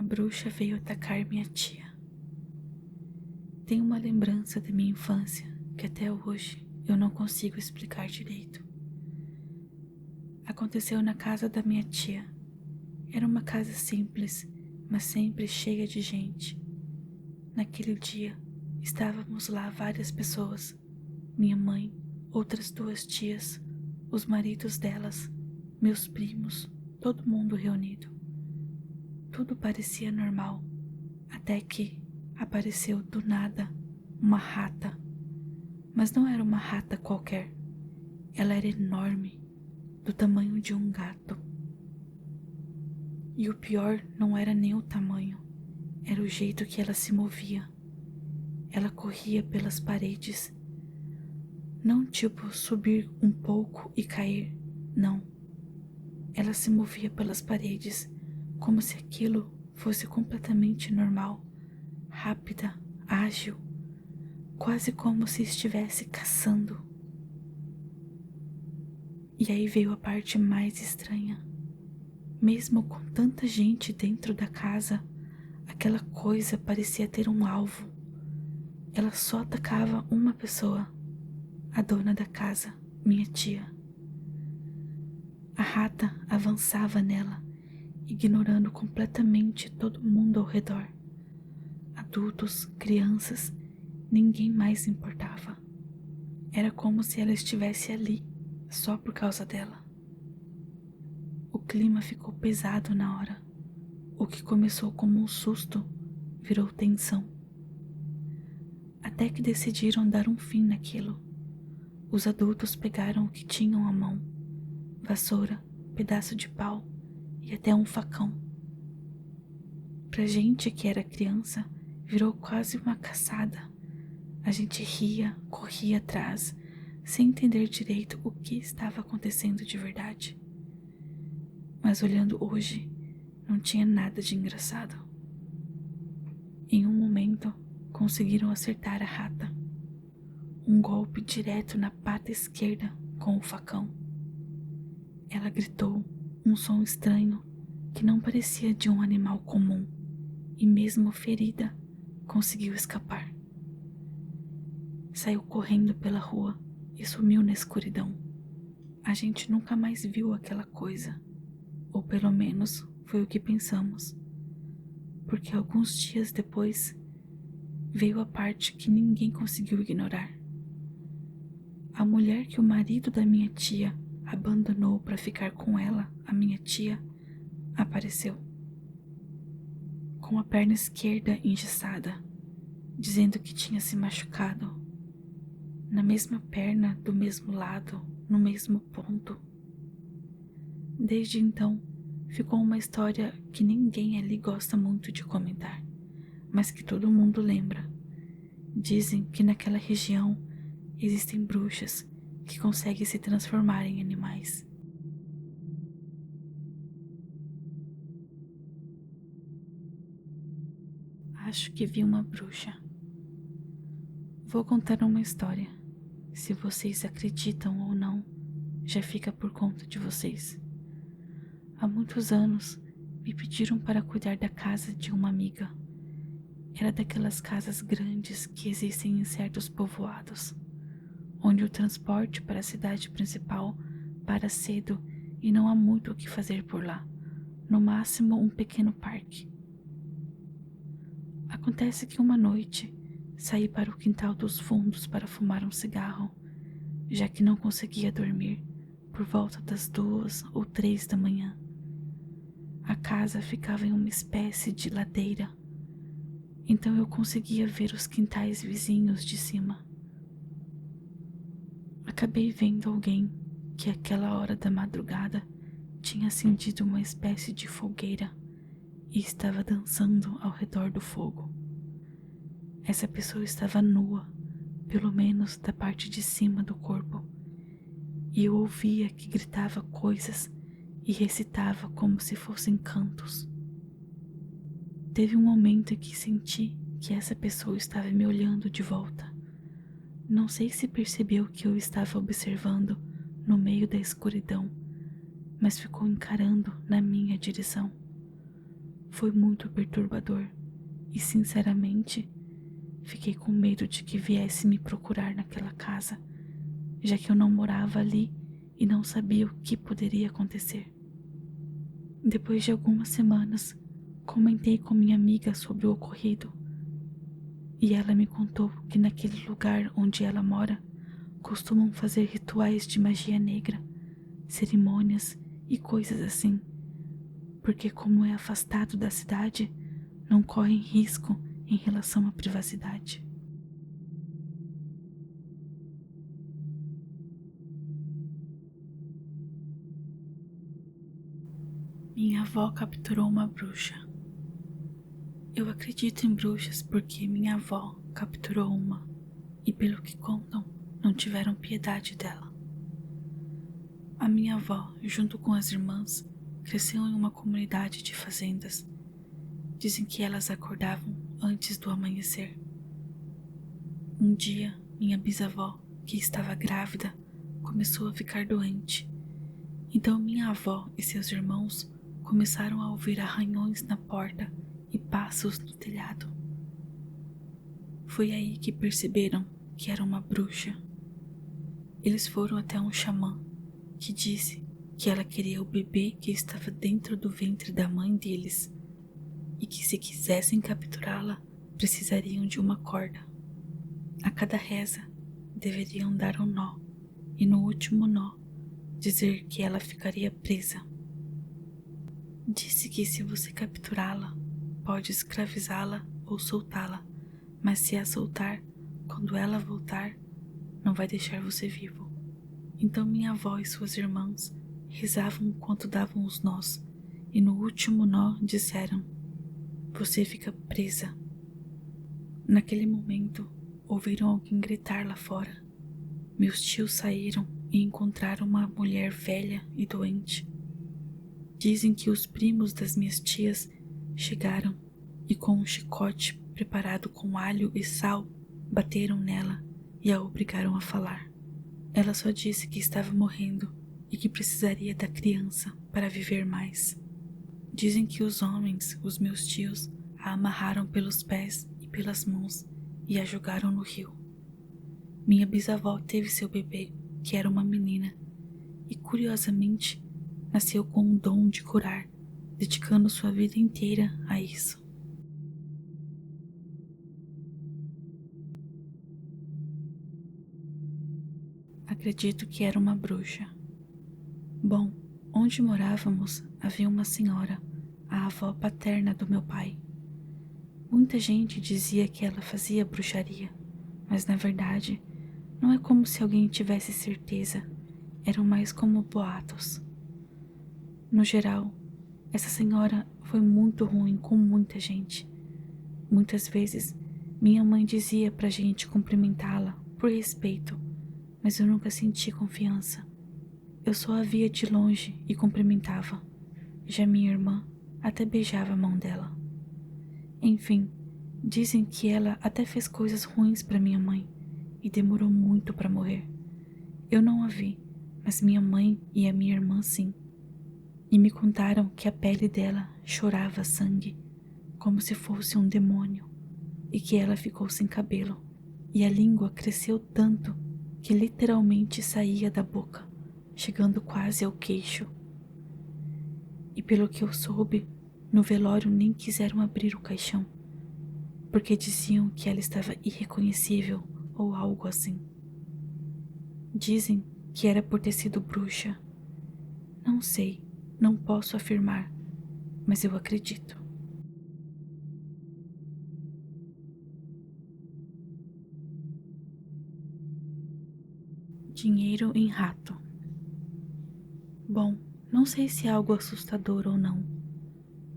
bruxa veio atacar minha tia. Tenho uma lembrança da minha infância que até hoje eu não consigo explicar direito. Aconteceu na casa da minha tia. Era uma casa simples, mas sempre cheia de gente. Naquele dia, estávamos lá várias pessoas. Minha mãe, outras 2 tias, os maridos delas, meus primos, todo mundo reunido. Tudo parecia normal, até que apareceu do nada uma rata. Mas não era uma rata qualquer. Ela era enorme, do tamanho de um gato. E o pior não era nem o tamanho, era o jeito que ela se movia. Ela corria pelas paredes. Não tipo subir um pouco e cair, não. Ela se movia pelas paredes como se aquilo fosse completamente normal, rápida, ágil, quase como se estivesse caçando. E aí veio a parte mais estranha. Mesmo com tanta gente dentro da casa, aquela coisa parecia ter um alvo. Ela só atacava uma pessoa, a dona da casa, minha tia. A rata avançava nela, ignorando completamente todo mundo ao redor. Adultos, crianças, ninguém mais importava. Era como se ela estivesse ali, só por causa dela. O clima ficou pesado na hora. O que começou como um susto virou tensão. Até que decidiram dar um fim naquilo. Os adultos pegaram o que tinham à mão: vassoura, pedaço de pau e até um facão. Pra gente que era criança, virou quase uma caçada. A gente ria, corria atrás, sem entender direito o que estava acontecendo de verdade. Mas olhando hoje, não tinha nada de engraçado. Em um momento, conseguiram acertar a rata. Um golpe direto na pata esquerda com o facão. Ela gritou um som estranho que não parecia de um animal comum, e mesmo ferida, conseguiu escapar. Saiu correndo pela rua e sumiu na escuridão. A gente nunca mais viu aquela coisa, ou pelo menos foi o que pensamos, porque alguns dias depois veio a parte que ninguém conseguiu ignorar. A mulher que o marido da minha tia abandonou para ficar com ela, a minha tia, apareceu. Com a perna esquerda engessada, dizendo que tinha se machucado. Na mesma perna, do mesmo lado, no mesmo ponto. Desde então, ficou uma história que ninguém ali gosta muito de comentar, mas que todo mundo lembra. Dizem que naquela região existem bruxas que conseguem se transformar em animais. Acho que vi uma bruxa. Vou contar uma história. Se vocês acreditam ou não, já fica por conta de vocês. Há muitos anos, me pediram para cuidar da casa de uma amiga. Era daquelas casas grandes que existem em certos povoados, onde o transporte para a cidade principal para cedo e não há muito o que fazer por lá, no máximo um pequeno parque. Acontece que uma noite saí para o quintal dos fundos para fumar um cigarro, já que não conseguia dormir por volta das 2 ou 3 da manhã. A casa ficava em uma espécie de ladeira, então eu conseguia ver os quintais vizinhos de cima. Acabei vendo alguém que àquela hora da madrugada tinha acendido uma espécie de fogueira e estava dançando ao redor do fogo. Essa pessoa estava nua, pelo menos da parte de cima do corpo, e eu ouvia que gritava coisas e recitava como se fossem cantos. Teve um momento em que senti que essa pessoa estava me olhando de volta. Não sei se percebeu que eu estava observando no meio da escuridão, mas ficou encarando na minha direção. Foi muito perturbador e, sinceramente, fiquei com medo de que viesse me procurar naquela casa, já que eu não morava ali e não sabia o que poderia acontecer. Depois de algumas semanas, comentei com minha amiga sobre o ocorrido e ela me contou que naquele lugar onde ela mora costumam fazer rituais de magia negra, cerimônias e coisas assim, porque como é afastado da cidade, não correm risco em relação à privacidade. Minha avó capturou uma bruxa. Eu acredito em bruxas porque minha avó capturou uma e, pelo que contam, não tiveram piedade dela. A minha avó, junto com as irmãs, cresceu em uma comunidade de fazendas. Dizem que elas acordavam antes do amanhecer. Um dia, minha bisavó, que estava grávida, começou a ficar doente. Então minha avó e seus irmãos começaram a ouvir arranhões na porta e passos no telhado. Foi aí que perceberam que era uma bruxa. Eles foram até um xamã, que disse que ela queria o bebê que estava dentro do ventre da mãe deles e que, se quisessem capturá-la, precisariam de uma corda. A cada reza, deveriam dar um nó e, no último nó, dizer que ela ficaria presa. Disse que, se você capturá-la, pode escravizá-la ou soltá-la, mas se a soltar, quando ela voltar, não vai deixar você vivo. Então minha avó e suas irmãs rezavam enquanto davam os nós, e no último nó disseram: você fica presa. Naquele momento, ouviram alguém gritar lá fora. Meus tios saíram e encontraram uma mulher velha e doente. Dizem que os primos das minhas tias chegaram e, com um chicote preparado com alho e sal, bateram nela e a obrigaram a falar. Ela só disse que estava morrendo e que precisaria da criança para viver mais. Dizem que os homens, os meus tios, a amarraram pelos pés e pelas mãos e a jogaram no rio. Minha bisavó teve seu bebê, que era uma menina, e curiosamente nasceu com o dom de curar, dedicando sua vida inteira a isso. Acredito que era uma bruxa. Bom, onde morávamos havia uma senhora, a avó paterna do meu pai. Muita gente dizia que ela fazia bruxaria, mas na verdade não é como se alguém tivesse certeza, eram mais como boatos. No geral, essa senhora foi muito ruim com muita gente. Muitas vezes minha mãe dizia pra gente cumprimentá-la por respeito, mas eu nunca senti confiança. Eu só a via de longe e cumprimentava. Já minha irmã até beijava a mão dela. Enfim, dizem que ela até fez coisas ruins para minha mãe e demorou muito para morrer. Eu não a vi, mas minha mãe e a minha irmã sim. E me contaram que a pele dela chorava sangue, como se fosse um demônio, e que ela ficou sem cabelo, e a língua cresceu tanto que literalmente saía da boca, chegando quase ao queixo. E pelo que eu soube, no velório nem quiseram abrir o caixão, porque diziam que ela estava irreconhecível ou algo assim. Dizem que era por ter sido bruxa. Não sei, não posso afirmar, mas eu acredito. Dinheiro em rato. Bom, não sei se é algo assustador ou não,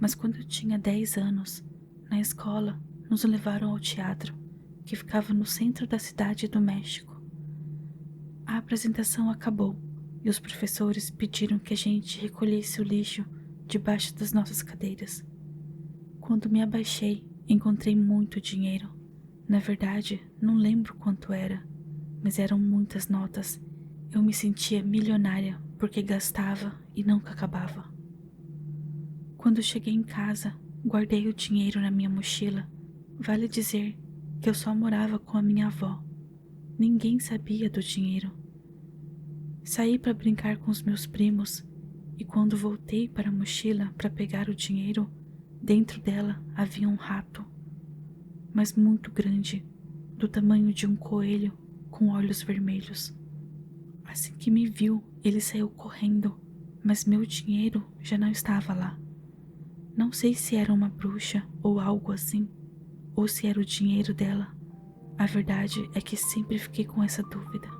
mas quando eu tinha 10 anos, na escola, nos levaram ao teatro, que ficava no centro da cidade do México. A apresentação acabou e os professores pediram que a gente recolhesse o lixo debaixo das nossas cadeiras. Quando me abaixei, encontrei muito dinheiro. Na verdade, não lembro quanto era, mas eram muitas notas. Eu me sentia milionária porque gastava e nunca acabava. Quando cheguei em casa, Guardei o dinheiro na minha mochila. Vale dizer que eu só morava com a minha avó. Ninguém sabia do dinheiro. Saí para brincar com os meus primos e quando voltei para a mochila para pegar o dinheiro, dentro dela havia um rato, mas muito grande, do tamanho de um coelho com olhos vermelhos. Assim que me viu, ele saiu correndo, mas meu dinheiro já não estava lá. Não sei se era uma bruxa ou algo assim, ou se era o dinheiro dela. A verdade é que sempre fiquei com essa dúvida.